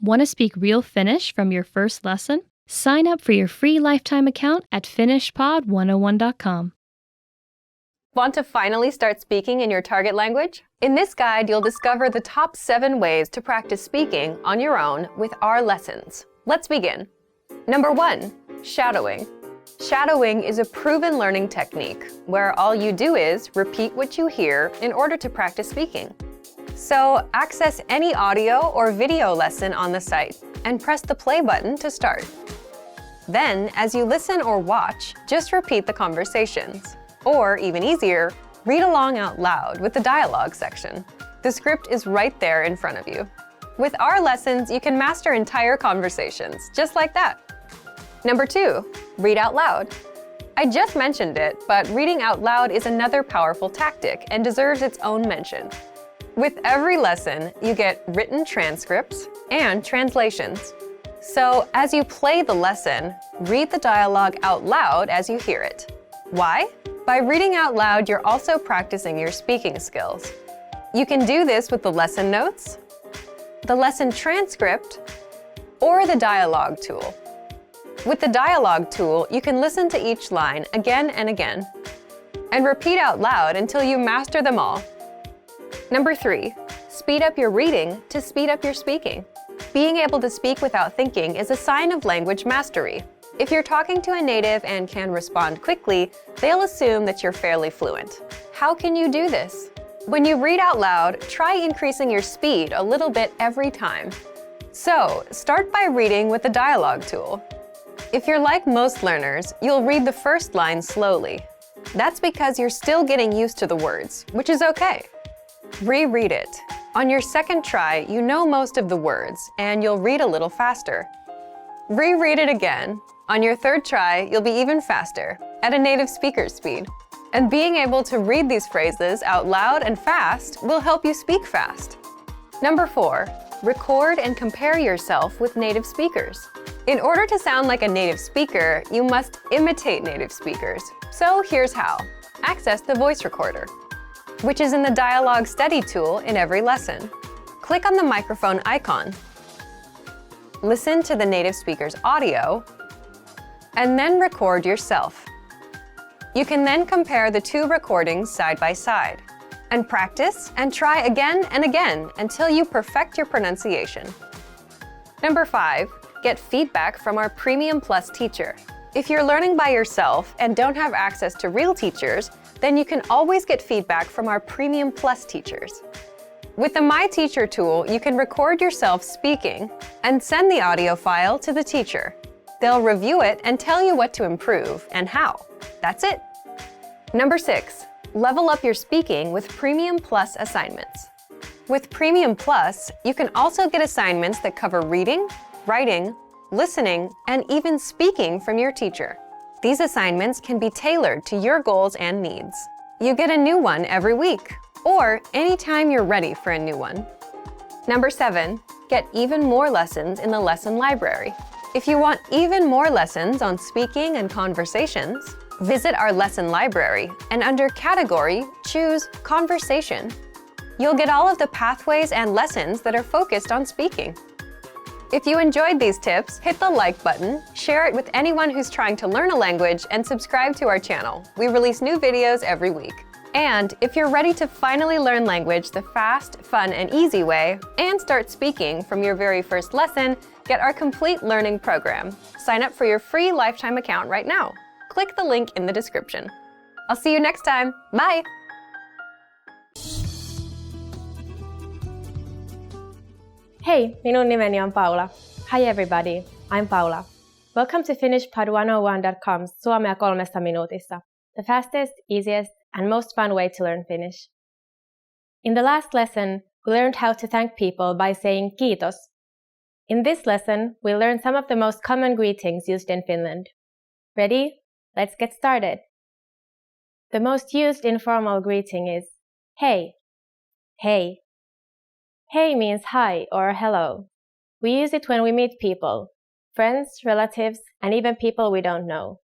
Want to speak real Finnish from your first lesson? Sign up for your free lifetime account at finishpod101.com. Want to finally start speaking in your target language? In this guide, you'll discover the top 7 ways to practice speaking on your own with our lessons. Let's begin. Number 1, shadowing. Shadowing is a proven learning technique where all you do is repeat what you hear in order to practice speaking. So, access any audio or video lesson on the site and press the play button to start. Then, as you listen or watch, just repeat the conversations. Or, even easier, read along out loud with the dialogue section. The script is right there in front of you. With our lessons, you can master entire conversations, just like that. Number 2, read out loud. I just mentioned it, but reading out loud is another powerful tactic and deserves its own mention. With every lesson, you get written transcripts and translations. So, as you play the lesson, read the dialogue out loud as you hear it. Why? By reading out loud, you're also practicing your speaking skills. You can do this with the lesson notes, the lesson transcript, or the dialogue tool. With the dialogue tool, you can listen to each line again and again, and repeat out loud until you master them all. Number 3, speed up your reading to speed up your speaking. Being able to speak without thinking is a sign of language mastery. If you're talking to a native and can respond quickly, they'll assume that you're fairly fluent. How can you do this? When you read out loud, try increasing your speed a little bit every time. So, start by reading with the dialogue tool. If you're like most learners, you'll read the first line slowly. That's because you're still getting used to the words, which is okay. Reread it. On your second try, you know most of the words, and you'll read a little faster. Reread it again. On your third try, you'll be even faster, at a native speaker's speed. And being able to read these phrases out loud and fast will help you speak fast. Number 4, record and compare yourself with native speakers. In order to sound like a native speaker, you must imitate native speakers. So here's how. Access the voice recorder, which is in the dialogue study tool in every lesson. Click on the microphone icon. Listen to the native speaker's audio, and then record yourself. You can then compare the 2 recordings side by side, and practice and try again and again until you perfect your pronunciation. Number 5, get feedback from our Premium Plus teacher. If you're learning by yourself and don't have access to real teachers, then you can always get feedback from our Premium Plus teachers. With the My Teacher tool, you can record yourself speaking and send the audio file to the teacher. They'll review it and tell you what to improve and how. That's it. Number 6, level up your speaking with Premium Plus assignments. With Premium Plus, you can also get assignments that cover reading, writing, listening, and even speaking from your teacher. These assignments can be tailored to your goals and needs. You get a new one every week, or anytime you're ready for a new one. Number 7, get even more lessons in the lesson library. If you want even more lessons on speaking and conversations, visit our lesson library and under Category, choose Conversation. You'll get all of the pathways and lessons that are focused on speaking. If you enjoyed these tips, hit the like button, share it with anyone who's trying to learn a language, and subscribe to our channel. We release new videos every week. And if you're ready to finally learn language the fast, fun, and easy way, and start speaking from your very first lesson, get our complete learning program. Sign up for your free lifetime account right now. Click the link in the description. I'll see you next time. Bye! Hei, minun nimeni on Paula. Hi everybody, I'm Paula. Welcome to finishpod101.com's Suomea 3 minuutissa, the fastest, easiest, and most fun way to learn Finnish. In the last lesson, we learned how to thank people by saying kiitos. In this lesson, we'll learn some of the most common greetings used in Finland. Ready? Let's get started. The most used informal greeting is hei. Hei. Hei means hi or hello. We use it when we meet people, friends, relatives, and even people we don't know.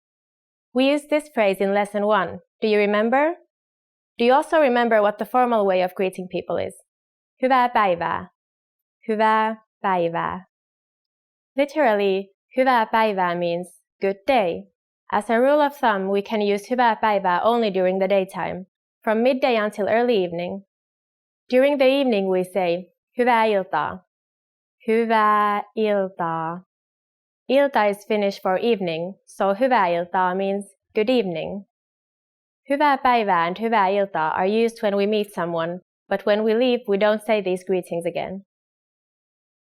We used this phrase in lesson 1. Do you remember? Do you also remember what the formal way of greeting people is? Hyvää päivää. Hyvää päivää. Literally, hyvää päivää means good day. As a rule of thumb, we can use hyvää päivää only during the daytime, from midday until early evening. During the evening we say hyvää iltaa. Hyvää iltaa. Ilta is Finnish for evening, so hyvää iltaa means good evening. Hyvää päivää and hyvää iltaa are used when we meet someone, but when we leave we don't say these greetings again.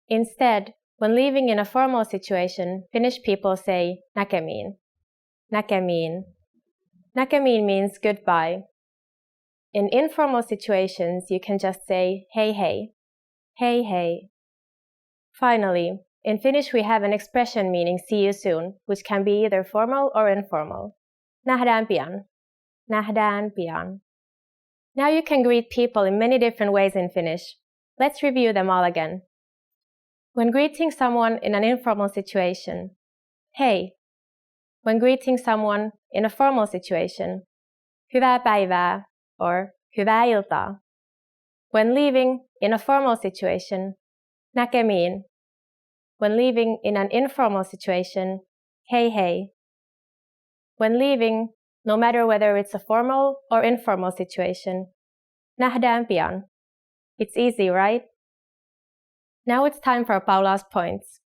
Instead, when leaving in a formal situation, Finnish people say näkemiin. Näkemiin. Näkemiin means goodbye. In informal situations, you can just say hei hei. Hei hei. Finally, in Finnish we have an expression meaning see you soon, which can be either formal or informal. Nähdään pian. Nähdään pian. Now you can greet people in many different ways in Finnish. Let's review them all again. When greeting someone in an informal situation, hei. When greeting someone in a formal situation, hyvää päivää or hyvää iltaa. When leaving in a formal situation, näkemiin. When leaving in an informal situation, hei hei. When leaving, no matter whether it's a formal or informal situation, nähdään pian. It's easy, right? Now it's time for Paula's points.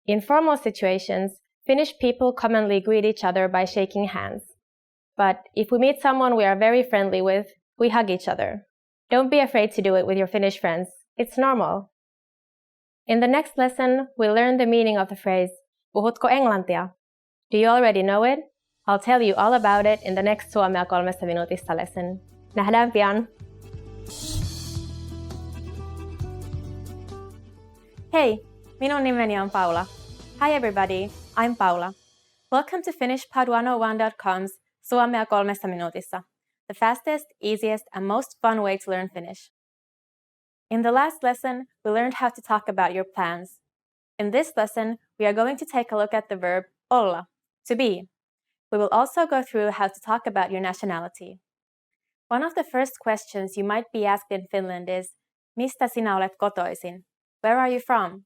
In formal situations, Finnish people commonly greet each other by shaking hands. But if we meet someone we are very friendly with, we hug each other. Don't be afraid to do it with your Finnish friends. It's normal. In the next lesson, we'll learn the meaning of the phrase, puhutko englantia? Do you already know it? I'll tell you all about it in the next Suomea 3 minuutissa lesson. Nähdään pian! Hey, minun nimeni on Paula. Hi everybody, I'm Paula. Welcome to FinishPod101.com's Suomea 3 minuutissa, the fastest, easiest, and most fun way to learn Finnish. In the last lesson, we learned how to talk about your plans. In this lesson, we are going to take a look at the verb olla, to be. We will also go through how to talk about your nationality. One of the first questions you might be asked in Finland is, mistä sinä olet kotoisin? Where are you from?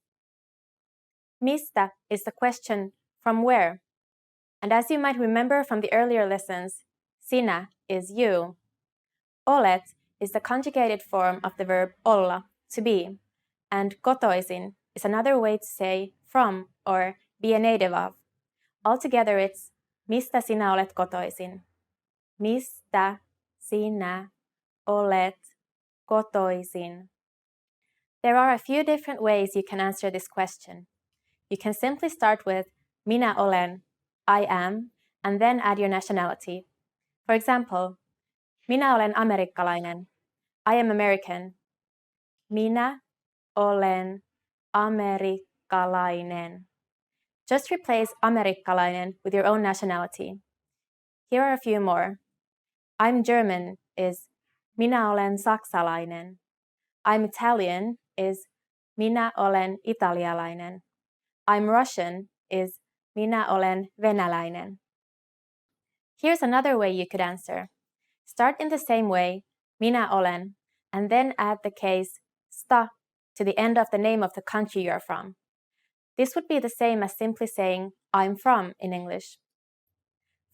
Mistä is the question from where. And as you might remember from the earlier lessons, sinä is you. Olet is the conjugated form of the verb olla, to be, and kotoisin is another way to say from or be a native of. Altogether it's mistä sinä olet kotoisin. Mistä sinä olet kotoisin. There are a few different ways you can answer this question. You can simply start with minä olen, I am, and then add your nationality. For example, minä olen amerikkalainen. I am American. Minä olen amerikkalainen. Just replace amerikkalainen with your own nationality. Here are a few more. I'm German is minä olen saksalainen. I'm Italian is minä olen italialainen. I'm Russian is minä olen venäläinen. Here's another way you could answer. Start in the same way, minä olen, and then add the case sta to the end of the name of the country you are from. This would be the same as simply saying I'm from in English.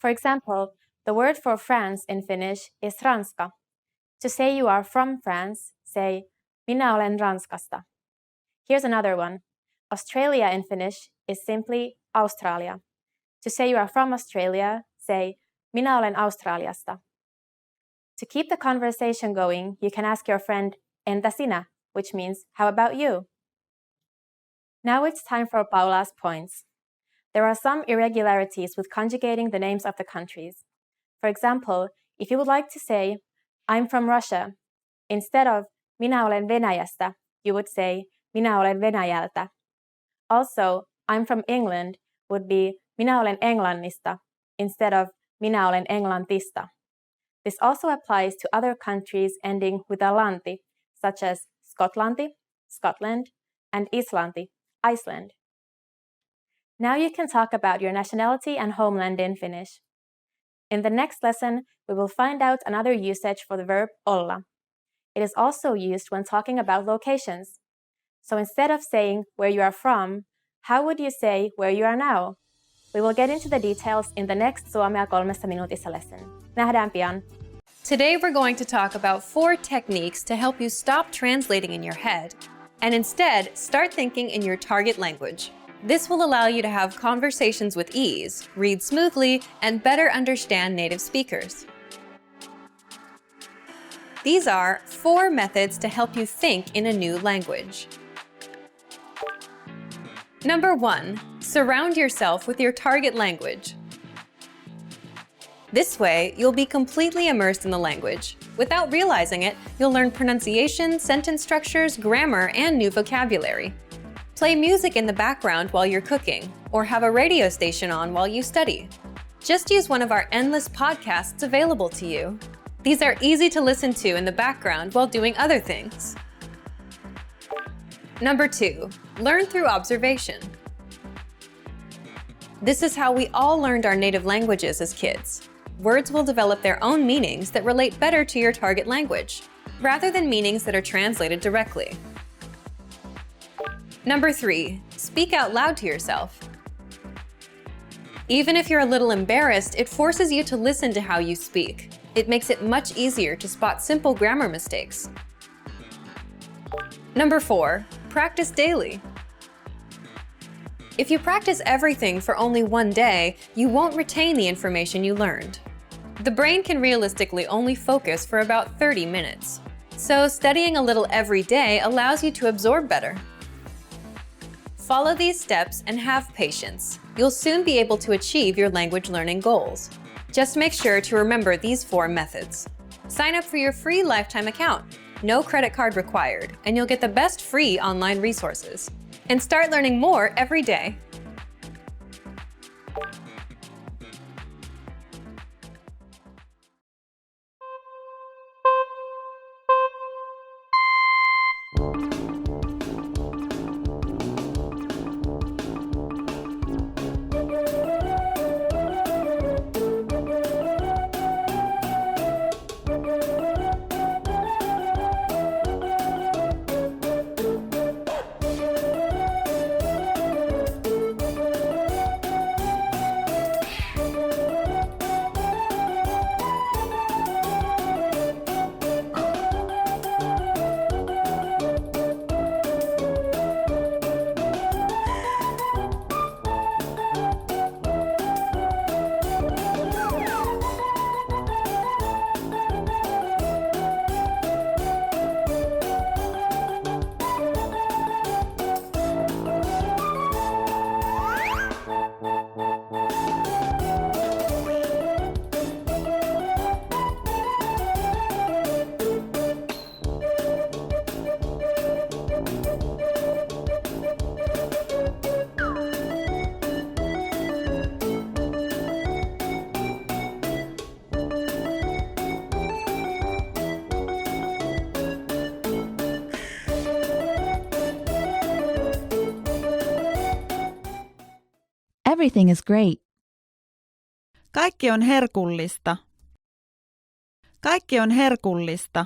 For example, the word for France in Finnish is Ranska. To say you are from France, say minä olen Ranskasta. Here's another one. Australia in Finnish is simply Australia. To say you are from Australia, say minä olen Australiasta. To keep the conversation going, you can ask your friend entä sinä, which means how about you? Now it's time for Paula's points. There are some irregularities with conjugating the names of the countries. For example, if you would like to say I'm from Russia, instead of minä olen Venäjästä, you would say minä olen Venäjältä. Also, I'm from England would be minä olen Englannista instead of minä olen Englantista. This also applies to other countries ending with a lanti, such as Skotlanti, Scotland, and Islanti, Iceland. Now you can talk about your nationality and homeland in Finnish. In the next lesson, we will find out another usage for the verb olla. It is also used when talking about locations. So instead of saying where you are from, How would you say where you are now? We will get into the details in the next Suomea 3 minuutissa lesson. Nähdään pian! Today we're going to talk about 4 techniques to help you stop translating in your head and instead start thinking in your target language. This will allow you to have conversations with ease, read smoothly, and better understand native speakers. These are 4 methods to help you think in a new language. Number 1, surround yourself with your target language. This way, you'll be completely immersed in the language. Without realizing it, you'll learn pronunciation, sentence structures, grammar, and new vocabulary. Play music in the background while you're cooking, or have a radio station on while you study. Just use one of our endless podcasts available to you. These are easy to listen to in the background while doing other things. Number 2, learn through observation. This is how we all learned our native languages as kids. Words will develop their own meanings that relate better to your target language, rather than meanings that are translated directly. Number 3, speak out loud to yourself. Even if you're a little embarrassed, it forces you to listen to how you speak. It makes it much easier to spot simple grammar mistakes. Number 4, practice daily. If you practice everything for only one day, you won't retain the information you learned. The brain can realistically only focus for about 30 minutes. So studying a little every day allows you to absorb better. Follow these steps and have patience. You'll soon be able to achieve your language learning goals. Just make sure to remember these 4 methods. Sign up for your free lifetime account. No credit card required, and you'll get the best free online resources. And start learning more every day. Everything is great. Kaikki on herkullista. Kaikki on herkullista.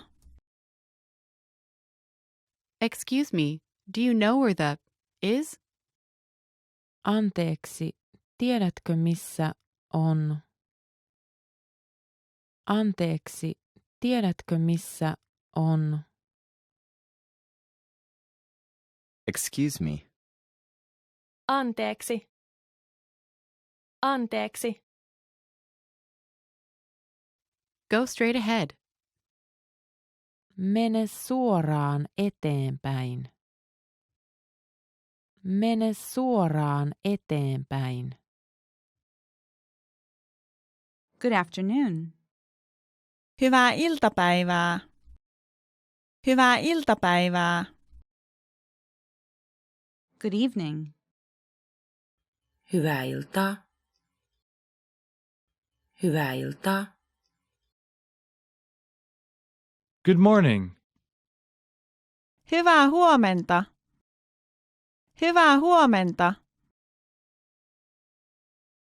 Excuse me, do you know where the is? Anteeksi, tiedätkö missä on? Anteeksi, tiedätkö missä on? Excuse me. Anteeksi. Anteeksi. Go straight ahead. Mene suoraan eteenpäin. Mene suoraan eteenpäin. Good afternoon. Hyvää iltapäivää. Hyvää iltapäivää. Good evening. Hyvää iltaa. Hyvää iltaa. Good morning. Hyvää huomenta. Hyvää huomenta.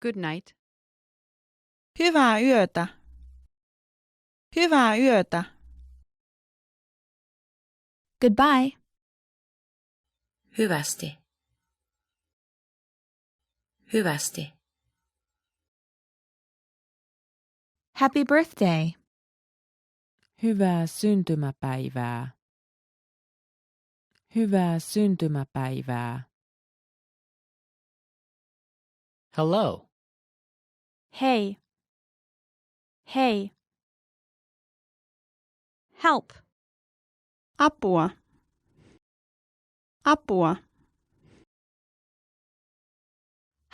Good night. Hyvää yötä. Hyvää yötä. Goodbye. Hyvästi. Hyvästi. Happy birthday. Hyvää syntymäpäivää. Hyvää syntymäpäivää. Hello. Hey. Hey. Help. Apua. Apua.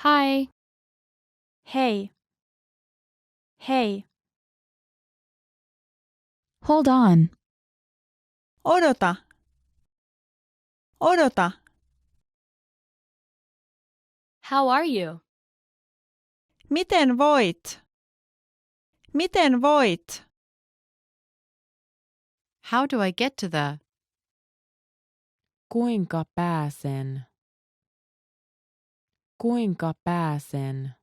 Hi. Hey. Hey. Hold on. Odota. Odota. How are you? Miten voit? Miten voit? How do I get to the? Kuinka pääsen? Kuinka pääsen?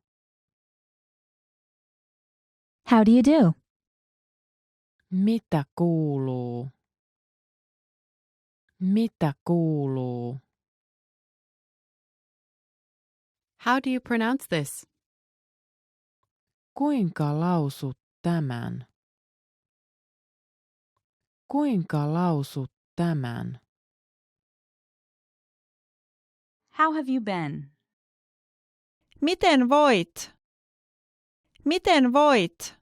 How do you do? Mitä kuuluu? Mitä kuuluu? How do you pronounce this? Kuinka lausut tämän? Kuinka lausut tämän? How have you been? Miten voit? Miten voit?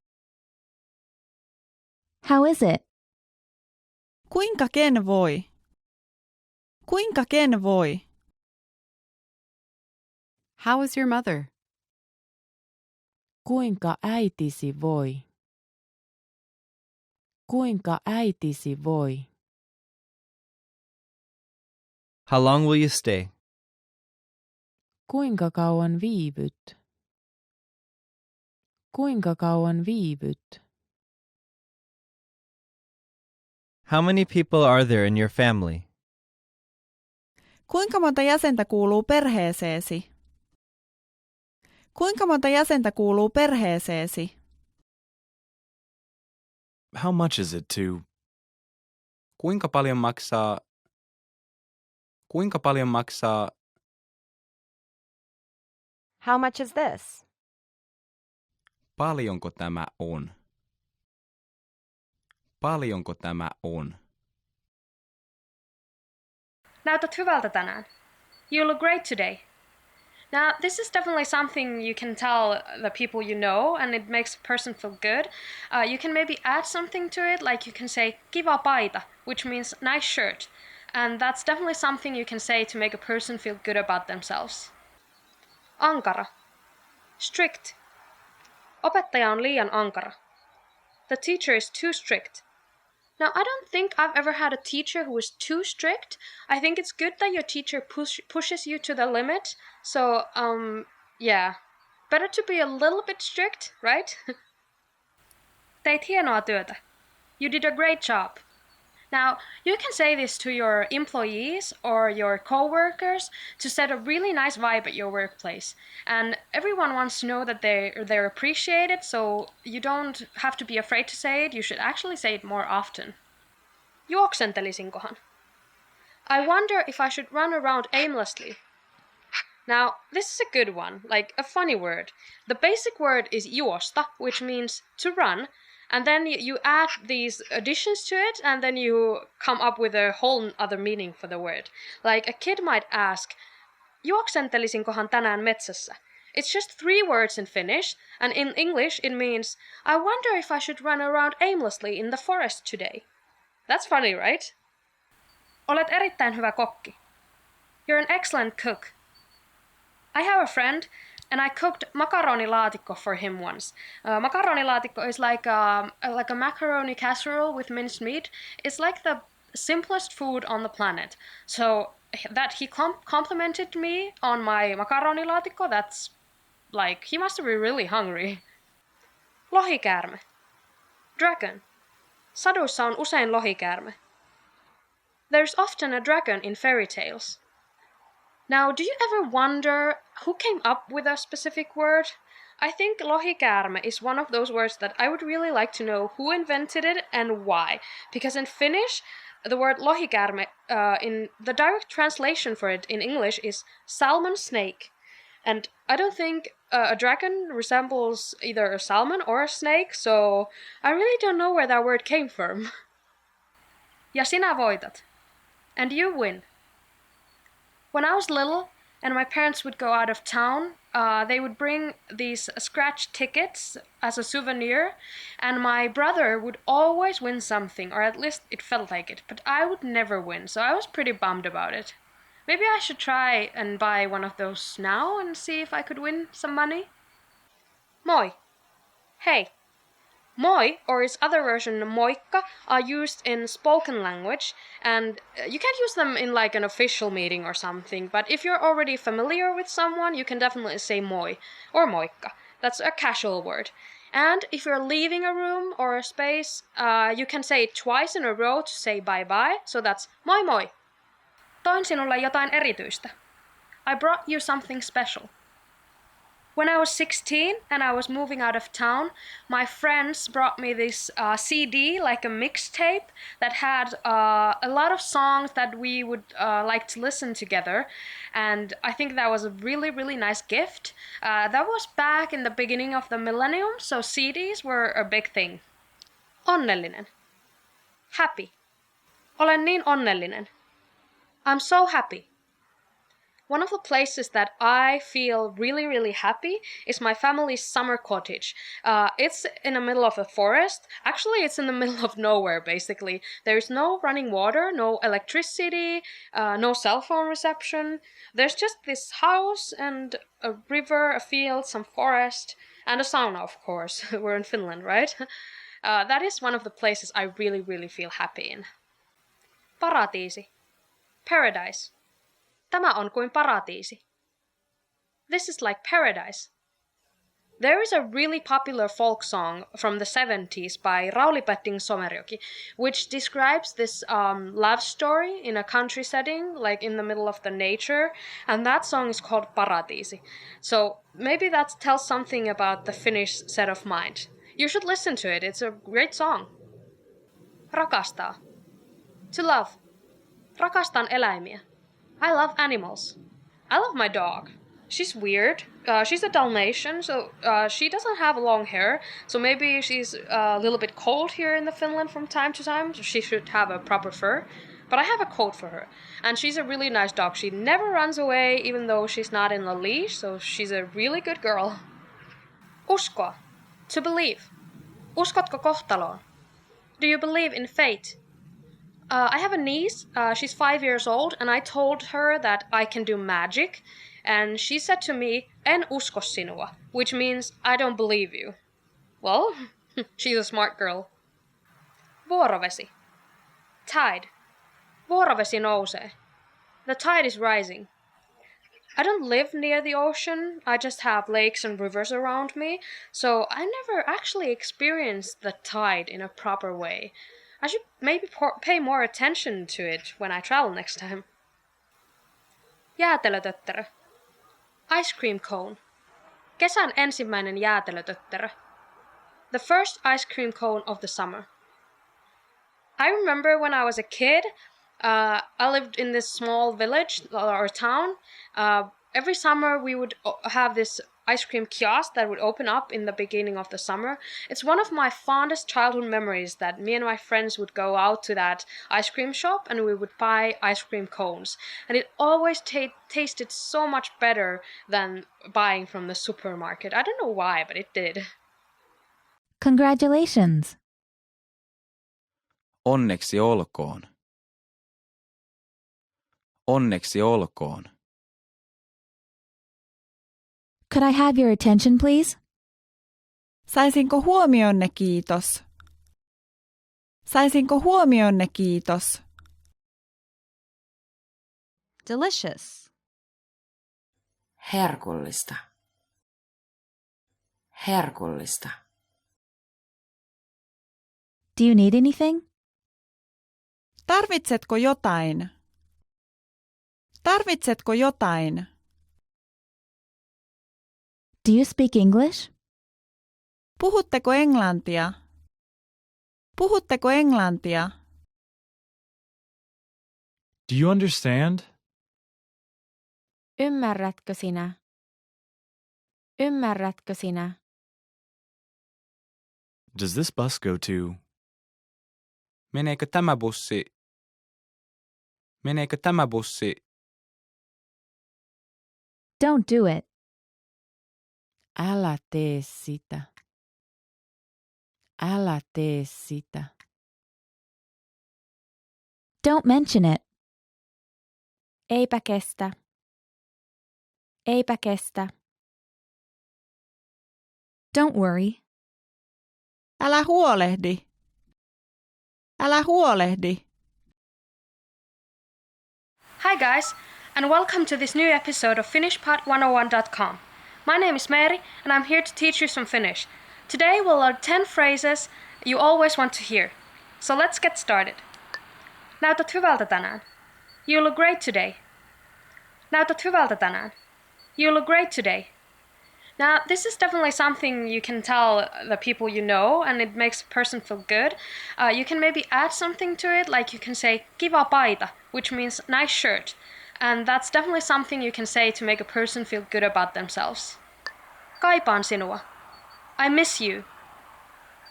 How is it? Kuinka ken voi? Kuinka ken voi? How is your mother? Kuinka äitisi voi? Kuinka äitisi voi? How long will you stay? Kuinka kauan viivyt? Kuinka kauan viivyt? How many people are there in your family? Kuinka monta jäsentä kuuluu perheeseesi? Kuinka monta jäsentä kuuluu perheeseesi? How much is it to? Kuinka paljon maksaa? Kuinka paljon maksaa? How much is this? Paljonko tämä on? Paljonko tämä on? Näytät hyvältä tänään. You look great today. Now, this is definitely something you can tell the people you know, and it makes a person feel good. You can maybe add something to it, like you can say kiva paita, which means nice shirt. And that's definitely something you can say to make a person feel good about themselves. Ankara. Strict. Opettaja on liian ankara. The teacher is too strict. Now, I don't think I've ever had a teacher who was too strict. I think it's good that your teacher pushes you to the limit. So, yeah. Better to be a little bit strict, right? Teit hienoa työtä. You did a great job. Now, you can say this to your employees or your co-workers to set a really nice vibe at your workplace. And everyone wants to know that they're appreciated, so you don't have to be afraid to say it. You should actually say it more often. Juoksentelisinkohan? I wonder if I should run around aimlessly. Now, this is a good one, like a funny word. The basic word is juosta, which means to run, and then you add these additions to it, and then you come up with a whole other meaning for the word. Like a kid might ask, juoksentelisinkohan tänään metsässä? It's just 3 words in Finnish, and in English it means, I wonder if I should run around aimlessly in the forest today. That's funny, right? Olet erittäin hyvä kokki. You're an excellent cook. I have a friend, and I cooked makaronilaatikko for him once. Makaronilaatikko is like a macaroni casserole with minced meat. It's like the simplest food on the planet. So that he complimented me on my makaronilaatikko, that's like, he must be really hungry. Lohikäärme. Dragon. Saduissa on usein lohikäärme. There's often a dragon in fairy tales. Now, do you ever wonder who came up with a specific word? I think lohikäärme is one of those words that I would really like to know who invented it and why. Because in Finnish, the word lohikäärme, in the direct translation for it in English is salmon snake. And I don't think a dragon resembles either a salmon or a snake, so I really don't know where that word came from. Ja sinä voitat. And you win. When I was little and my parents would go out of town, they would bring these scratch tickets as a souvenir, and my brother would always win something, or at least it felt like it, but I would never win, so I was pretty bummed about it. Maybe I should try and buy one of those now and see if I could win some money. Moi. Hey. Moi, or its other version moikka, are used in spoken language, and you can't use them in like an official meeting or something, but if you're already familiar with someone, you can definitely say moi or moikka. That's a casual word. And if you're leaving a room or a space, you can say it twice in a row to say bye-bye, so that's moi moi. Toin sinulle jotain erityistä. I brought you something special. When I was 16 and I was moving out of town, my friends brought me this CD, like a mixtape, that had a lot of songs that we would like to listen together. And I think that was a really, really nice gift. That was back in the beginning of the millennium, so CDs were a big thing. Onnellinen. Happy. Olen niin onnellinen. I'm so happy. One of the places that I feel really, really happy is my family's summer cottage. It's in the middle of a forest. Actually, it's in the middle of nowhere, basically. There's no running water, no electricity, no cell phone reception. There's just this house and a river, a field, some forest, and a sauna, of course. We're in Finland, right? That is one of the places I really, really feel happy in. Paratiisi. Paradise. Tämä on kuin paratiisi. This is like paradise. There is a really popular folk song from the 70s by Rauli Petting Somerjoki, which describes this love story in a country setting, like in the middle of the nature, and that song is called Paratiisi. So maybe that tells something about the Finnish set of mind. You should listen to it, it's a great song. Rakastaa. To love. Rakastan eläimiä. I love animals. I love my dog. She's weird. She's a Dalmatian, so she doesn't have long hair. So maybe she's a little bit cold here in the Finland from time to time. So she should have a proper fur. But I have a coat for her. And she's a really nice dog. She never runs away even though she's not in a leash. So she's a really good girl. Uskoa. To believe. Uskotko kohtaloon? Do you believe in fate? I have a niece, she's 5 years old, and I told her that I can do magic, and she said to me, en usko sinua, which means I don't believe you. Well, she's a smart girl. Vuorovesi. Tide. Vuorovesi nousee. The tide is rising. I don't live near the ocean, I just have lakes and rivers around me, so I never actually experienced the tide in a proper way. I should maybe pay more attention to it when I travel next time. Jäätelötötterö. Ice cream cone. Kesän ensimmäinen jäätelötötterö. The first ice cream cone of the summer. I remember when I was a kid, I lived in this small village or town. Every summer we would have this ice cream kiosk that would open up in the beginning of the summer. It's one of my fondest childhood memories that me and my friends would go out to that ice cream shop and we would buy ice cream cones. And it always tasted so much better than buying from the supermarket. I don't know why, but it did. Congratulations. Onneksi olkoon. Onneksi olkoon. Could I have your attention, please? Saisinko huomionne, kiitos? Saisinko huomionne, kiitos? Delicious. Herkullista. Herkullista. Do you need anything? Tarvitsetko jotain? Tarvitsetko jotain? Do you speak English? Puhutteko englantia? Puhutteko englantia? Do you understand? Ymmärrätkö sinä? Ymmärrätkö sinä? Does this bus go to? Meneekö tämä bussi? Meneekö tämä bussi? Don't do it. Älä tee sitä. Älä tee sitä. Don't mention it. Eipä kestä. Eipä kestä. Don't worry. Älä huolehdi. Älä huolehdi. Hi guys, and welcome to this new episode of FinishPod101.com. My name is Mary, and I'm here to teach you some Finnish. Today we'll learn 10 phrases you always want to hear. So let's get started. Näytät hyvältä tänään. You look great today. Näytät hyvältä tänään. You look great today. Now, this is definitely something you can tell the people you know, and it makes a person feel good. You can maybe add something to it, like you can say kiva paita, which means nice shirt. And that's definitely something you can say to make a person feel good about themselves. Kaipaan sinua. I miss you.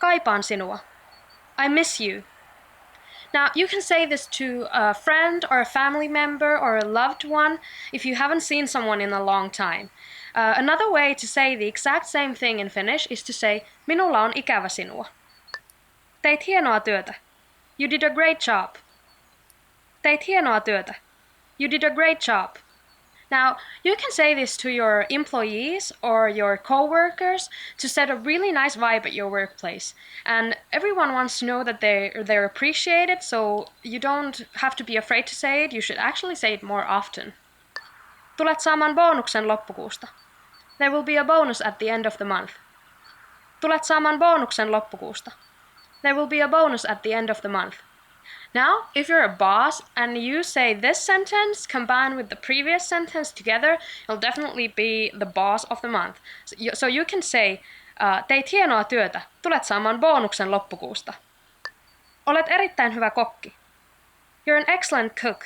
Kaipaan sinua. I miss you. Now, you can say this to a friend or a family member or a loved one if you haven't seen someone in a long time. Another way to say the exact same thing in Finnish is to say, minulla on ikävä sinua. Teit hienoa työtä. You did a great job. Teit hienoa työtä. You did a great job. Now, you can say this to your employees or your co-workers to set a really nice vibe at your workplace. And everyone wants to know that they're appreciated, so you don't have to be afraid to say it. You should actually say it more often. Tulet saamaan bonuksen loppukuusta. There will be a bonus at the end of the month. Tulet saamaan bonuksen loppukuusta. There will be a bonus at the end of the month. Now, if you're a boss and you say this sentence combined with the previous sentence together, you'll definitely be the boss of the month. So you can say, teit hienoa työtä, tulet saamaan bonuksen loppukuusta. Olet erittäin hyvä kokki. You're an excellent cook.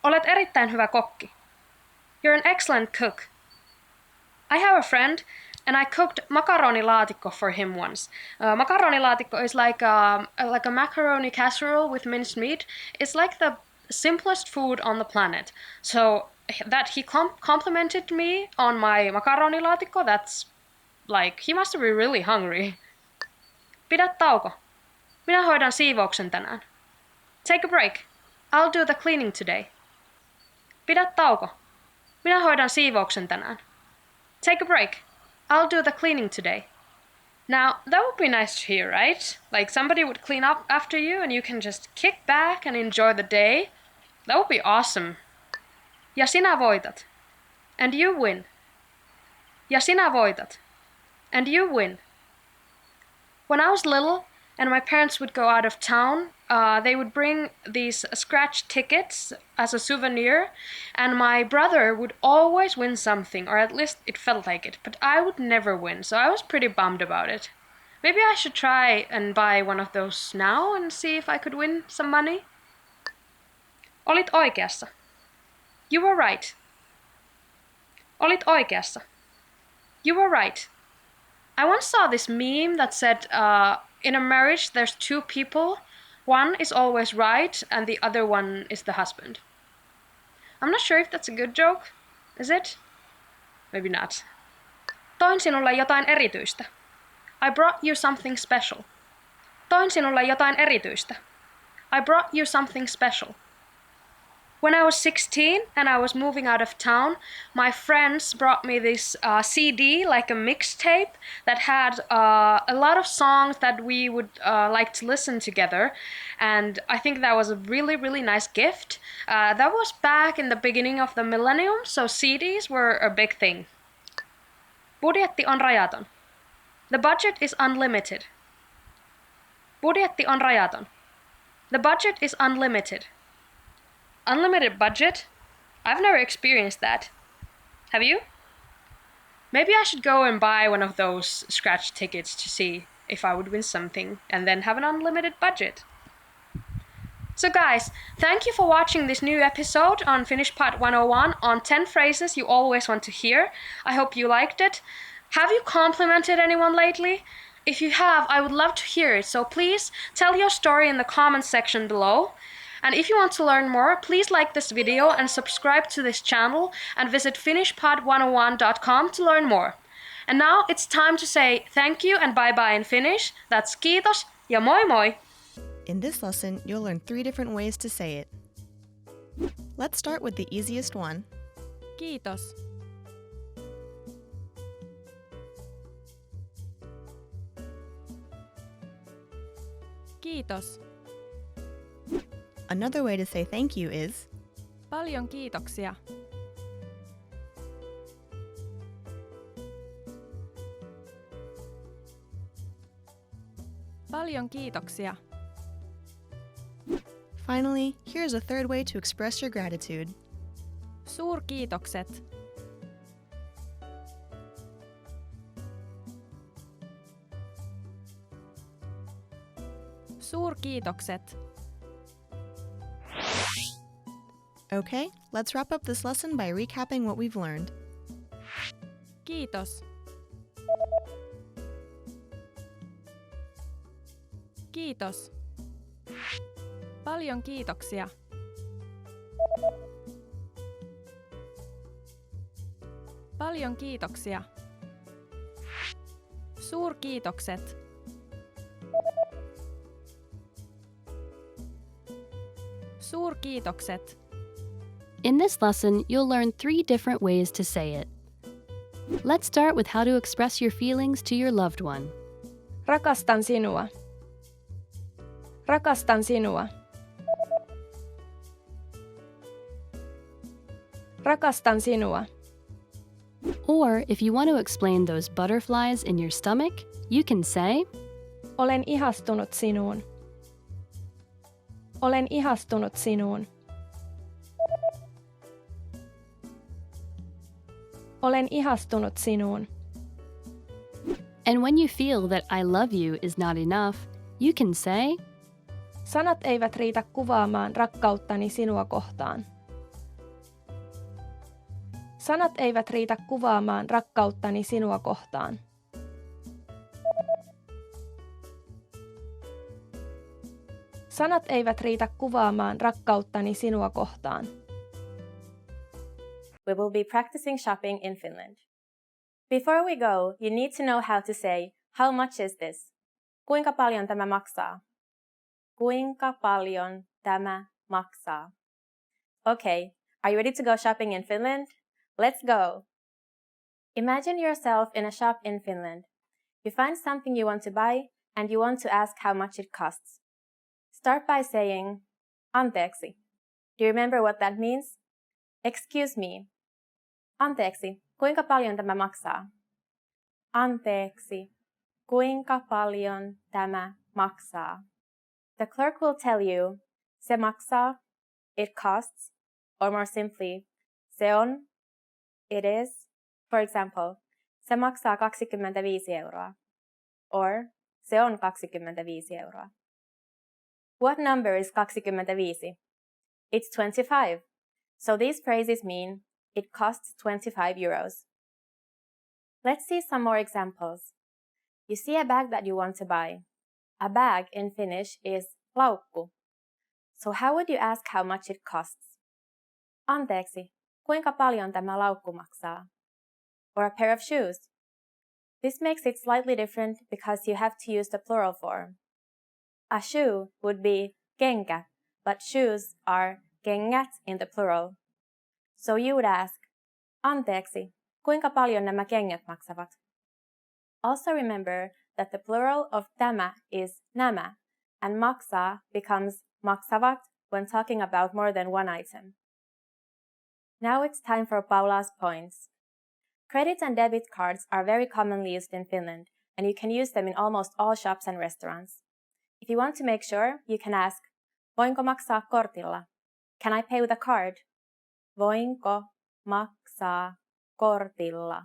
Olet erittäin hyvä kokki. You're an excellent cook. I have a friend, and I cooked makaronilaatikko for him once. Makaronilaatikko is like a macaroni casserole with minced meat. It's like the simplest food on the planet. So that he complimented me on my makaronilaatikko, that's like, he must be really hungry. Pidä tauko. Minä hoidan siivouksen tänään. Take a break. I'll do the cleaning today. Pidä tauko. Minä hoidan siivouksen tänään. Take a break. I'll do the cleaning today. Now, that would be nice to hear, right? Like somebody would clean up after you and you can just kick back and enjoy the day. That would be awesome. Ja sinä voitat. And you win. Ja sinä voitat. And you win. When I was little and my parents would go out of town, they would bring these scratch tickets as a souvenir, and my brother would always win something, or at least it felt like it, but I would never win, so I was pretty bummed about it. Maybe I should try and buy one of those now and see if I could win some money. Olit oikeassa. You were right. Olit oikeassa. You were right. I once saw this meme that said, in a marriage there's two people. One is always right and the other one is the husband. I'm not sure if that's a good joke. Is it? Maybe not. Toin sinulle jotain erityistä. I brought you something special. Toin sinulle jotain erityistä. I brought you something special. When I was 16 and I was moving out of town, my friends brought me this CD, like a mixtape, that had a lot of songs that we would like to listen together. And I think that was a really, really nice gift. That was back in the beginning of the millennium, so CDs were a big thing. Budjetti on rajaton. The budget is unlimited. Budjetti on rajaton. The budget is unlimited. Unlimited budget? I've never experienced that. Have you? Maybe I should go and buy one of those scratch tickets to see if I would win something and then have an unlimited budget. So guys, thank you for watching this new episode on Finnish Pod 101 on 10 phrases you always want to hear. I hope you liked it. Have you complimented anyone lately? If you have, I would love to hear it, so please tell your story in the comments section below. And if you want to learn more, please like this video and subscribe to this channel and visit finishpod101.com to learn more. And now it's time to say thank you and bye-bye in Finnish. That's kiitos ja moi moi! In this lesson, you'll learn 3 different ways to say it. Let's start with the easiest one. Kiitos. Kiitos. Another way to say thank you is Paljon kiitoksia. Paljon kiitoksia. Finally, here's a third way to express your gratitude. Suurkiitokset. Suurkiitokset. Okay, let's wrap up this lesson by recapping what we've learned. Kiitos. Kiitos. Paljon kiitoksia. Paljon kiitoksia. Suurkiitokset. Suurkiitokset. In this lesson, you'll learn 3 different ways to say it. Let's start with how to express your feelings to your loved one. Rakastan sinua. Rakastan sinua. Rakastan sinua. Or if you want to explain those butterflies in your stomach, you can say, Olen ihastunut sinuun. Olen ihastunut sinuun. Olen ihastunut sinuun. And when you feel that I love you is not enough, you can say, Sanat eivät riitä kuvaamaan rakkauttani sinua kohtaan. Sanat eivät riitä kuvaamaan rakkauttani sinua kohtaan. Sanat eivät riitä kuvaamaan rakkauttani sinua kohtaan. We will be practicing shopping in Finland. Before we go, you need to know how to say, how much is this? Kuinka paljon tämä maksaa? Kuinka paljon tämä maksaa? Okay, are you ready to go shopping in Finland? Let's go! Imagine yourself in a shop in Finland. You find something you want to buy and you want to ask how much it costs. Start by saying, Anteeksi. Do you remember what that means? Excuse me. Anteeksi, kuinka paljon tämä maksaa? Anteeksi, kuinka paljon tämä maksaa? The clerk will tell you, se maksaa, it costs, or more simply, se on, it is. For example, se maksaa 25 euroa, or se on 25 euroa. What number is 25? It's 25. So these phrases mean it costs 25 euros. Let's see some more examples. You see a bag that you want to buy. A bag in Finnish is laukku. So how would you ask how much it costs? Anteeksi, kuinka paljon tämä laukku maksaa? Or a pair of shoes. This makes it slightly different because you have to use the plural form. A shoe would be kenkä, but shoes are kengät in the plural. So you would ask, Anteeksi, kuinka paljon nämä kengät maksavat? Also remember that the plural of tämä is nämä, and maksaa becomes maksavat when talking about more than one item. Now it's time for Paula's points. Credit and debit cards are very commonly used in Finland, and you can use them in almost all shops and restaurants. If you want to make sure, you can ask, Voinko maksaa kortilla? Can I pay with a card? Voinko maksaa kortilla?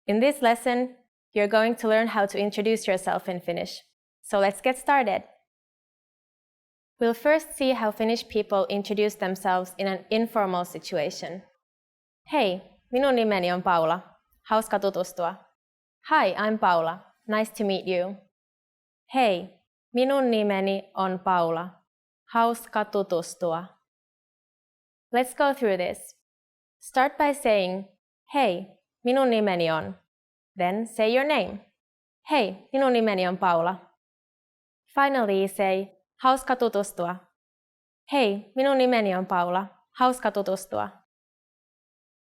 In this lesson, you're going to learn how to introduce yourself in Finnish. So let's get started. We'll first see how Finnish people introduce themselves in an informal situation. Hei, minun nimeni on Paula. Hauska tutustua. Hi, I'm Paula. Nice to meet you. Hei, minun nimeni on Paula. Hauska tutustua. Let's go through this. Start by saying, Hei, minun nimeni on. Then say your name. Hei, minun nimeni on Paula. Finally say, Hauska tutustua. Hei, minun nimeni on Paula. Hauska tutustua.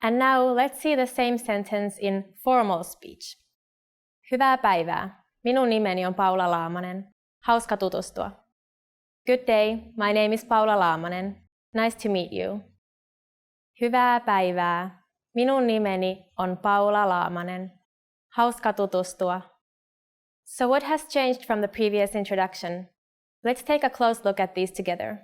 And now let's see the same sentence in formal speech. Hyvää päivää. Minun nimeni on Paula Laamanen. Hauska tutustua. Good day. My name is Paula Laamanen. Nice to meet you. Hyvää päivää. Minun nimeni on Paula Laamanen. Hauska tutustua. So what has changed from the previous introduction? Let's take a close look at these together.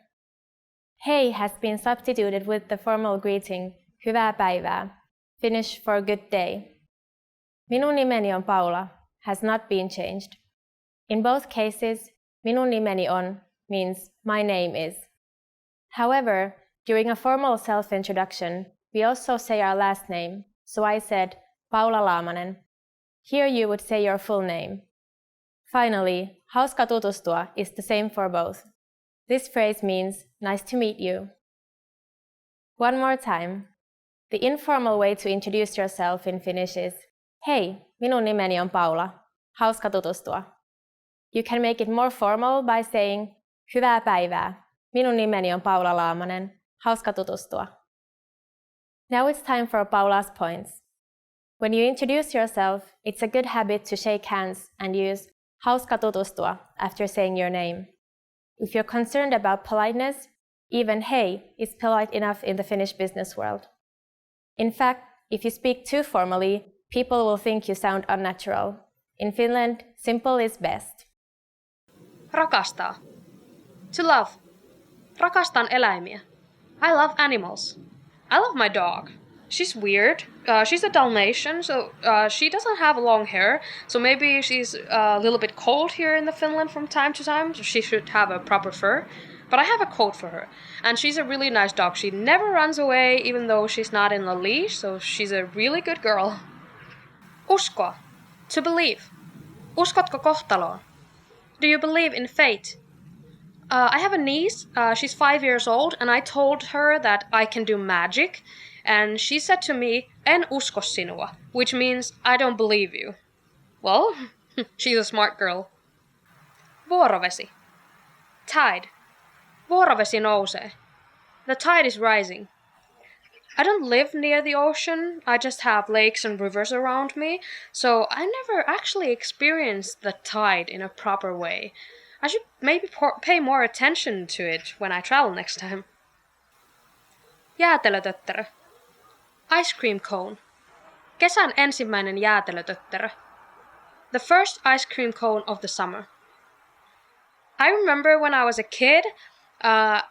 Hei has been substituted with the formal greeting Hyvää päivää, Finnish for good day. Minun nimeni on Paula has not been changed. In both cases, minun nimeni on means my name is. However, during a formal self-introduction, we also say our last name, so I said Paula Laamanen. Here you would say your full name. Finally, hauska tutustua is the same for both. This phrase means nice to meet you. One more time. The informal way to introduce yourself in Finnish is Hei, minun nimeni on Paula. Hauska tutustua. You can make it more formal by saying Hyvää päivää. Minun nimeni on Paula Laamanen. Hauska tutustua. Now it's time for Paula's points. When you introduce yourself, it's a good habit to shake hands and use Hauska tutustua after saying your name. If you're concerned about politeness, even hei is polite enough in the Finnish business world. In fact, if you speak too formally, people will think you sound unnatural. In Finland, simple is best. Rakastaa. To love. Rakastan eläimiä. I love animals. I love my dog. She's weird. She's a Dalmatian, so she doesn't have long hair. So maybe she's a little bit cold here in the Finland from time to time. So she should have a proper fur. But I have a coat for her. And she's a really nice dog. She never runs away even though she's not in a leash. So she's a really good girl. Uskoa. To believe. Uskotko kohtaloon? Do you believe in fate? I have a niece. She's 5 years old. And I told her that I can do magic. And she said to me, en usko sinua. Which means, I don't believe you. Well, she's a smart girl. Vuorovesi. Tide. Vuorovesi nousee. The tide is rising. I don't live near the ocean. I just have lakes and rivers around me. So I never actually experienced the tide in a proper way. I should maybe pay more attention to it when I travel next time. Jäätelötötterö. Ice cream cone. Kesän ensimmäinen jäätelötötterö. The first ice cream cone of the summer. I remember when I was a kid,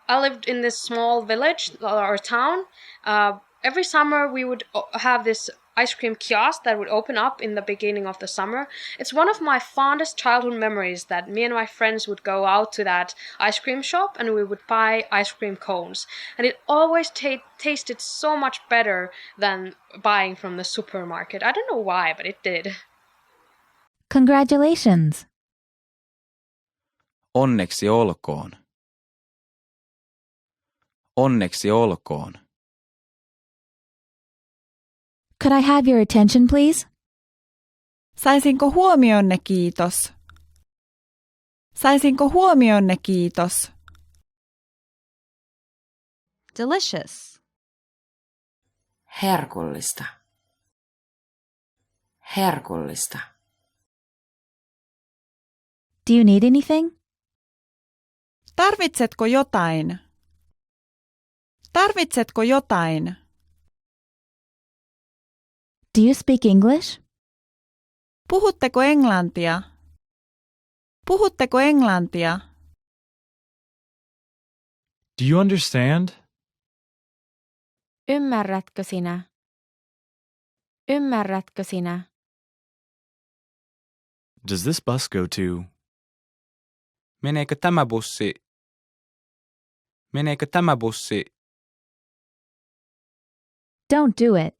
I lived in this small village or town. Every summer we would have this ice cream kiosk that would open up in the beginning of the summer. It's one of my fondest childhood memories that me and my friends would go out to that ice cream shop and we would buy ice cream cones. And it always tasted so much better than buying from the supermarket. I don't know why, but it did. Congratulations! Onneksi olkoon. Onneksi olkoon. Could I have your attention, please? Saisinko huomionne, kiitos? Saisinko huomionne, kiitos? Delicious. Herkullista. Herkullista. Do you need anything? Tarvitsetko jotain? Tarvitsetko jotain? Do you speak English? Puhutteko englantia? Puhutteko englantia? Do you understand? Ymmärrätkö sinä? Ymmärrätkö sinä? Does this bus go to? Meneekö tämä bussi? Meneekö tämä bussi? Don't do it.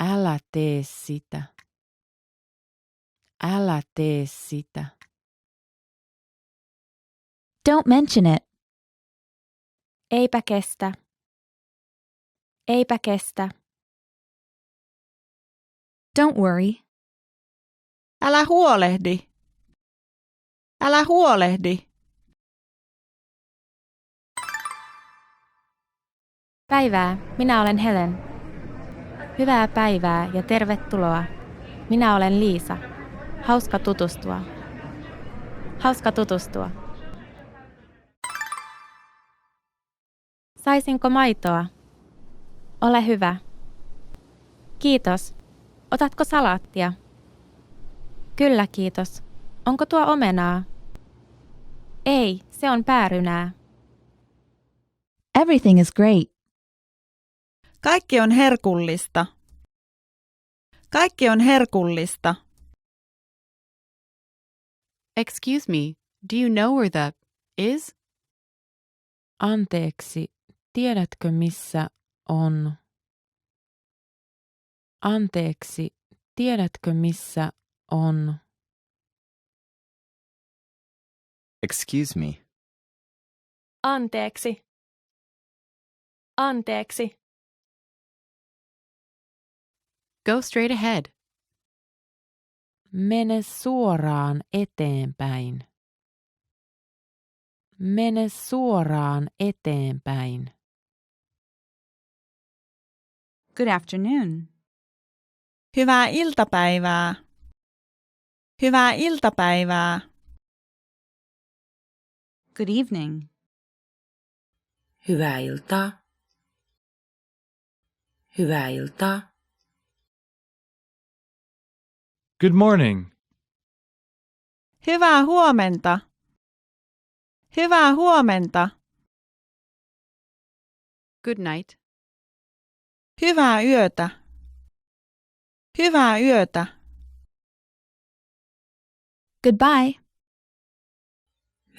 Älä tee sitä. Älä tee sitä. Don't mention it. Eipä kestä. Eipä kestä. Don't worry. Älä huolehdi. Älä huolehdi. Päivää, minä olen Helen. Hyvää päivää ja tervetuloa. Minä olen Liisa. Hauska tutustua. Hauska tutustua. Saisinko maitoa? Ole hyvä. Kiitos. Otatko salaattia? Kyllä, kiitos. Onko tuo omenaa? Ei, se on päärynää. Everything is great. Kaikki on herkullista. Kaikki on herkullista. Excuse me, do you know where the is? Anteeksi, tiedätkö missä on? Anteeksi, tiedätkö missä on? Excuse me. Anteeksi. Anteeksi. Go straight ahead. Mene suoraan eteenpäin. Mene suoraan eteenpäin. Good afternoon. Hyvää iltapäivää. Hyvää iltapäivää. Good evening. Hyvää iltaa. Hyvää iltaa. Good morning. Hyvää huomenta. Hyvää huomenta. Good night. Hyvää yötä. Hyvää yötä. Goodbye.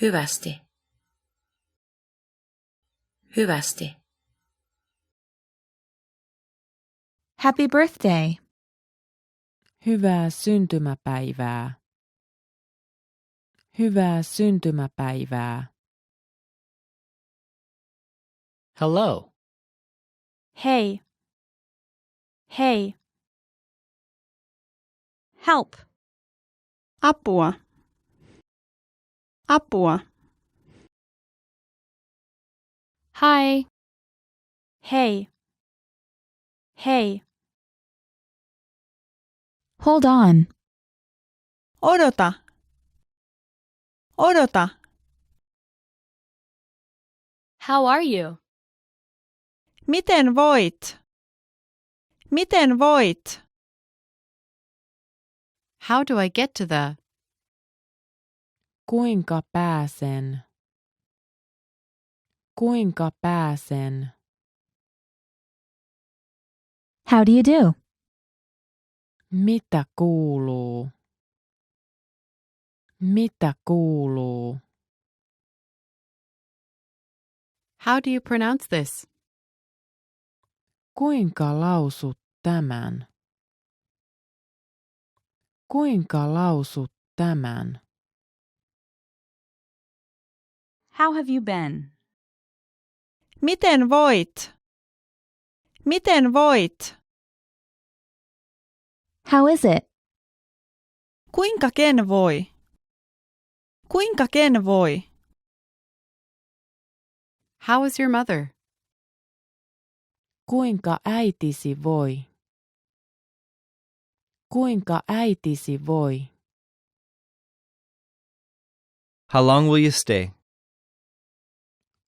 Hyvästi. Hyvästi. Happy birthday. Hyvää syntymäpäivää. Hyvää syntymäpäivää. Hello. Hei. Hei. Help. Apua. Apua. Hi. Hei. Hei. Hold on. Odota. Odota. How are you? Miten voit? Miten voit? How do I get to the? Kuinka pääsen? Kuinka pääsen? How do you do? Mitä kuuluu? Mitä kuuluu? How do you pronounce this? Kuinka lausut tämän? Kuinka lausut tämän? How have you been? Miten voit? Miten voit? How is it? Kuinka ken voi? Kuinka ken voi? How is your mother? Kuinka äitisi voi? Kuinka äitisi voi? How long will you stay?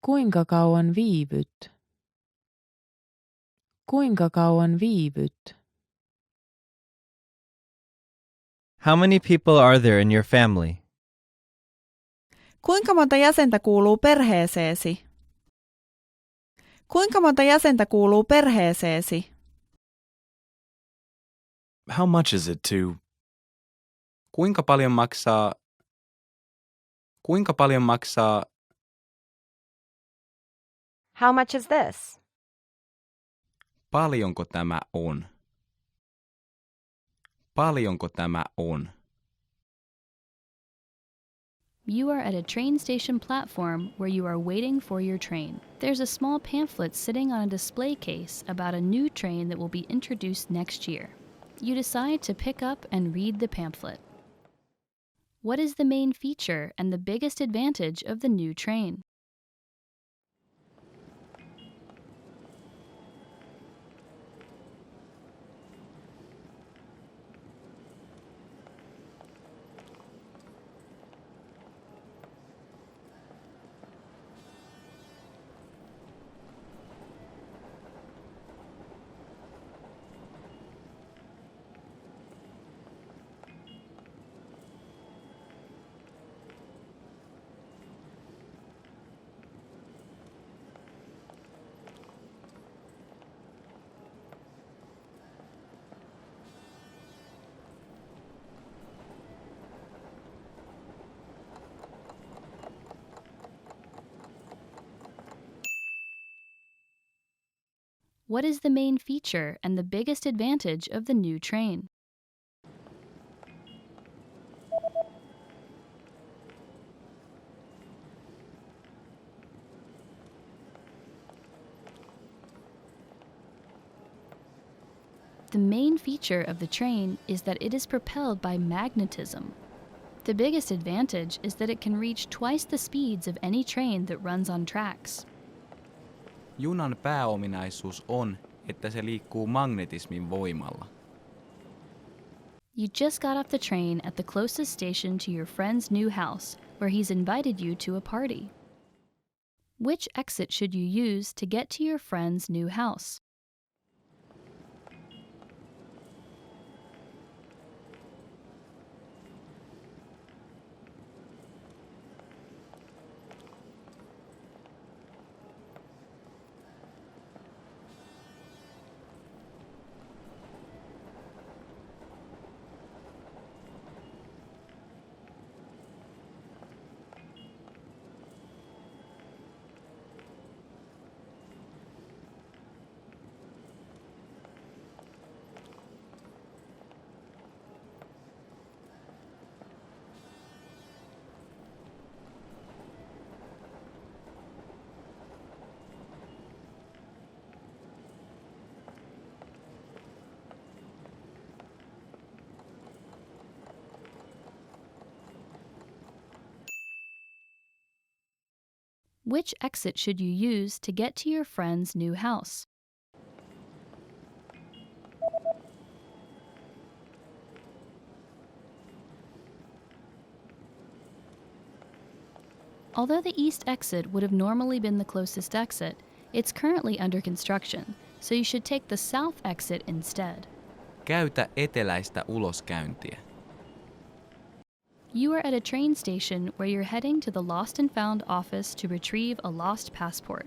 Kuinka kauan viivyt? Kuinka kauan viivyt? How many people are there in your family? Kuinka monta jäsentä kuuluu perheeseesi? Kuinka monta jäsentä kuuluu perheeseesi? How much is it to? Kuinka paljon maksaa? Kuinka paljon maksaa? How much is this? Paljonko tämä on? Paljonko tämä on? You are at a train station platform where you are waiting for your train. There's a small pamphlet sitting on a display case about a new train that will be introduced next year. You decide to pick up and read the pamphlet. What is the main feature and the biggest advantage of the new train? What is the main feature and the biggest advantage of the new train? The main feature of the train is that it is propelled by magnetism. The biggest advantage is that it can reach twice the speeds of any train that runs on tracks. Junan pääominaisuus on, että se liikkuu magnetismin voimalla. You just got off the train at the closest station to your friend's new house, where he's invited you to a party. Which exit should you use to get to your friend's new house? Which exit should you use to get to your friend's new house? Although the east exit would have normally been the closest exit, it's currently under construction, so you should take the south exit instead. Käytä eteläistä uloskäyntiä. You are at a train station where you're heading to the Lost and Found office to retrieve a lost passport.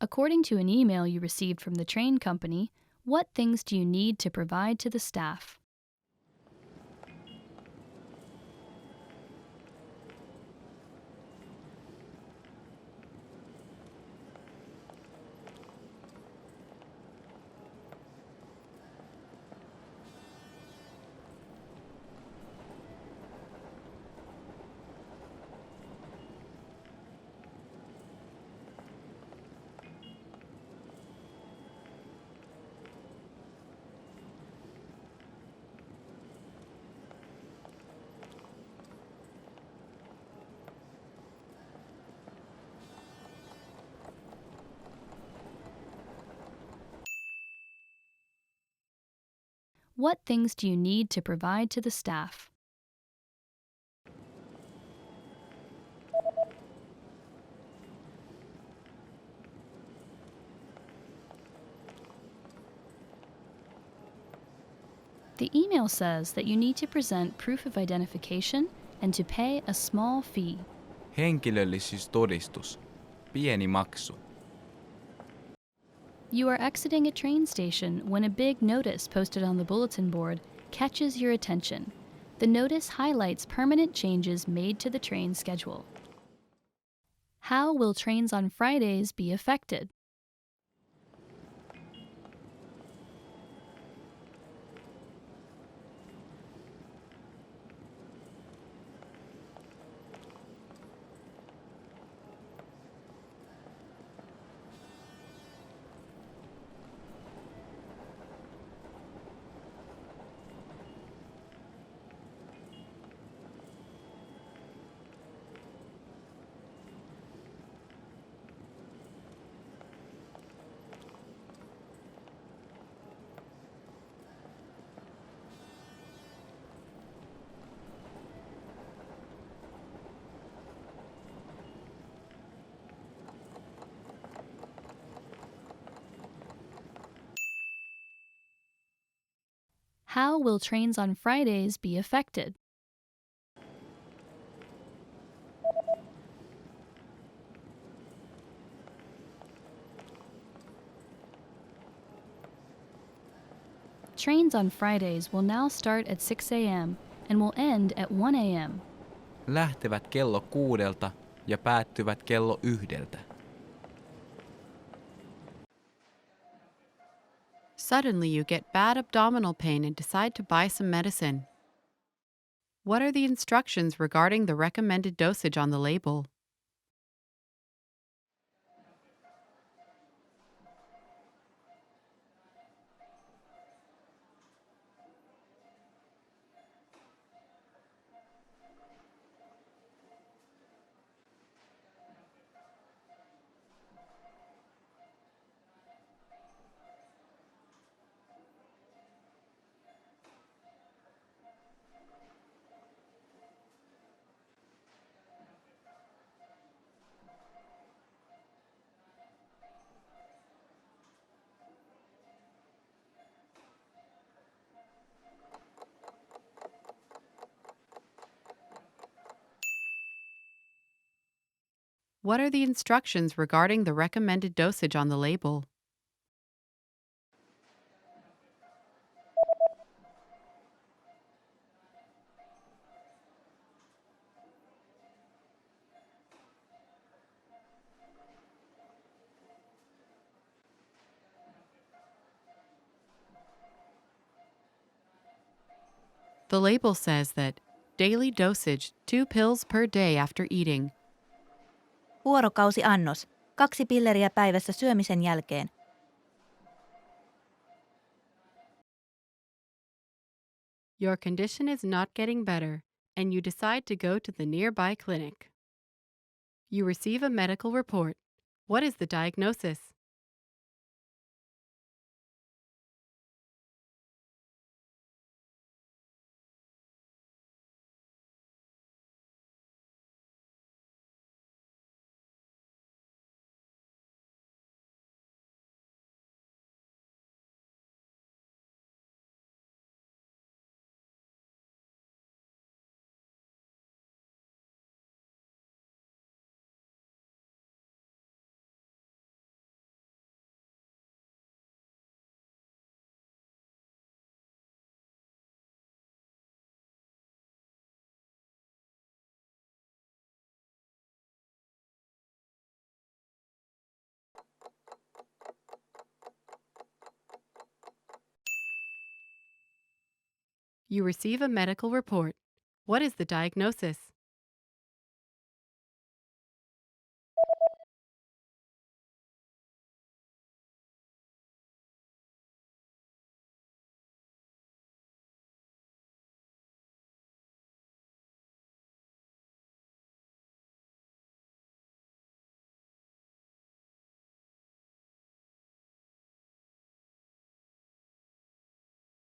According to an email you received from the train company, what things do you need to provide to the staff? What things do you need to provide to the staff? The email says that you need to present proof of identification and to pay a small fee. Henkilöllisyystodistus. Pieni maksu. You are exiting a train station when a big notice posted on the bulletin board catches your attention. The notice highlights permanent changes made to the train schedule. How will trains on Fridays be affected? How will trains on Fridays be affected? Trains on Fridays will now start at 6 a.m. and will end at 1 a.m. Lähtevät kello 6 ja päättyvät kello 1. Suddenly you get bad abdominal pain and decide to buy some medicine. What are the instructions regarding the recommended dosage on the label? What are the instructions regarding the recommended dosage on the label? The label says that daily dosage 2 pills per day after eating. Vuorokausiannos. 2 pilleriä päivässä syömisen jälkeen. Your condition is not getting better, and you decide to go to the nearby clinic. You receive a medical report. What is the diagnosis? You receive a medical report. What is the diagnosis?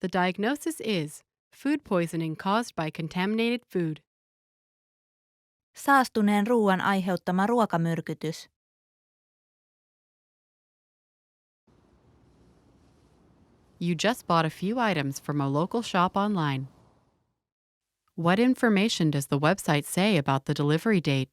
The diagnosis is food poisoning caused by contaminated food. Saastuneen ruoan aiheuttama ruokamyrkytys. You just bought a few items from a local shop online. What information does the website say about the delivery date?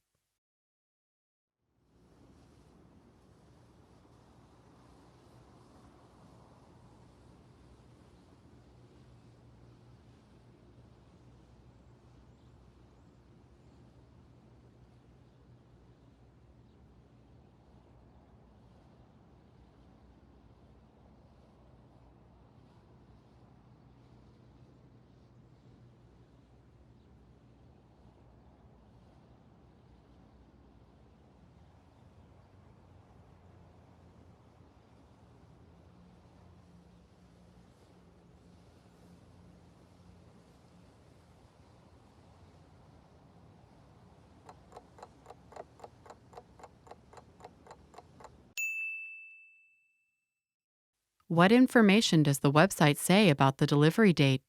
What information does the website say about the delivery date?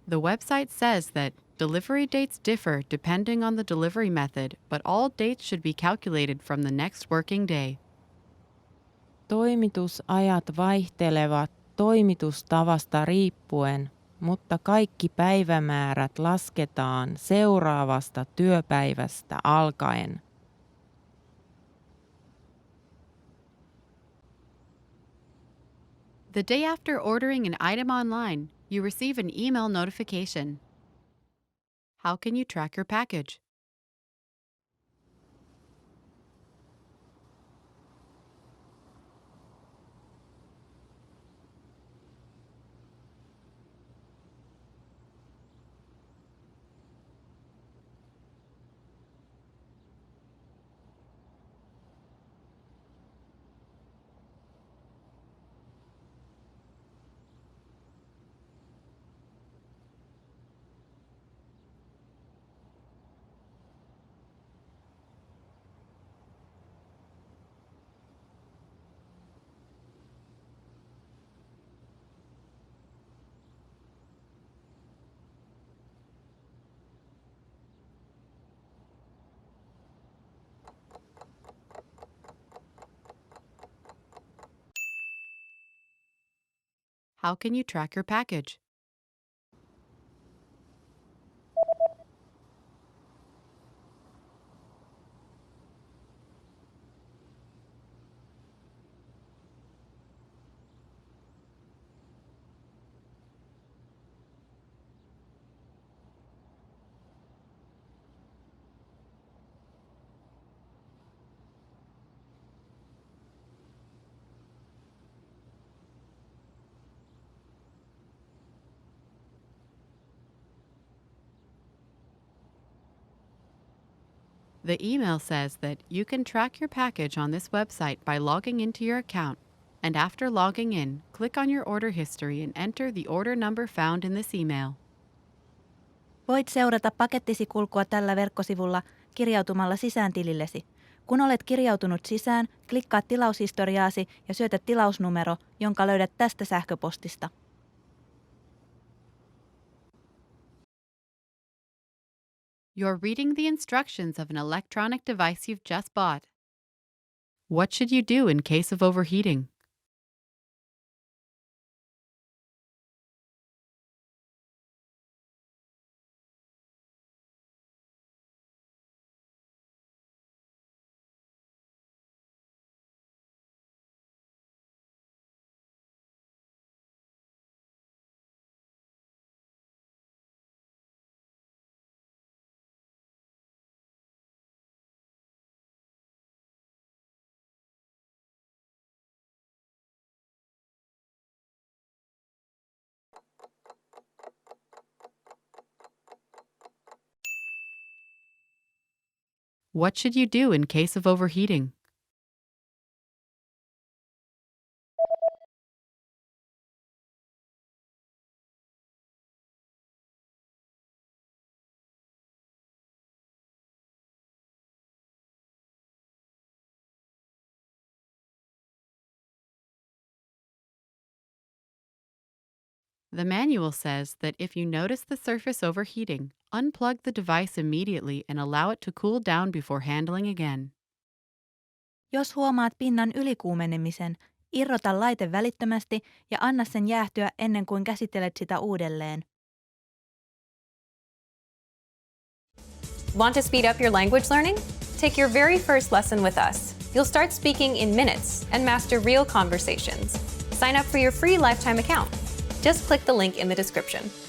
The website says that delivery dates differ depending on the delivery method, but all dates should be calculated from the next working day. Toimitusajat vaihtelevat toimitustavasta riippuen, mutta kaikki päivämäärät lasketaan seuraavasta työpäivästä alkaen. The day after ordering an item online, you receive an email notification. How can you track your package? How can you track your package? The email says that you can track your package on this website by logging into your account, and after logging in, click on your order history and enter the order number found in this email. Voit seurata pakettisi kulkua tällä verkkosivulla kirjautumalla sisään tilillesi. Kun olet kirjautunut sisään, klikkaa tilaushistoriaasi ja syötä tilausnumero, jonka löydät tästä sähköpostista. You're reading the instructions of an electronic device you've just bought. What should you do in case of overheating? What should you do in case of overheating? The manual says that if you notice the surface overheating, unplug the device immediately and allow it to cool down before handling again. Jos huomaat pinnan ylikuumenemisen, irrota laite välittömästi ja anna sen jäähtyä ennen kuin käsittelet sitä uudelleen. Want to speed up your language learning? Take your very first lesson with us. You'll start speaking in minutes and master real conversations. Sign up for your free lifetime account. Just click the link in the description.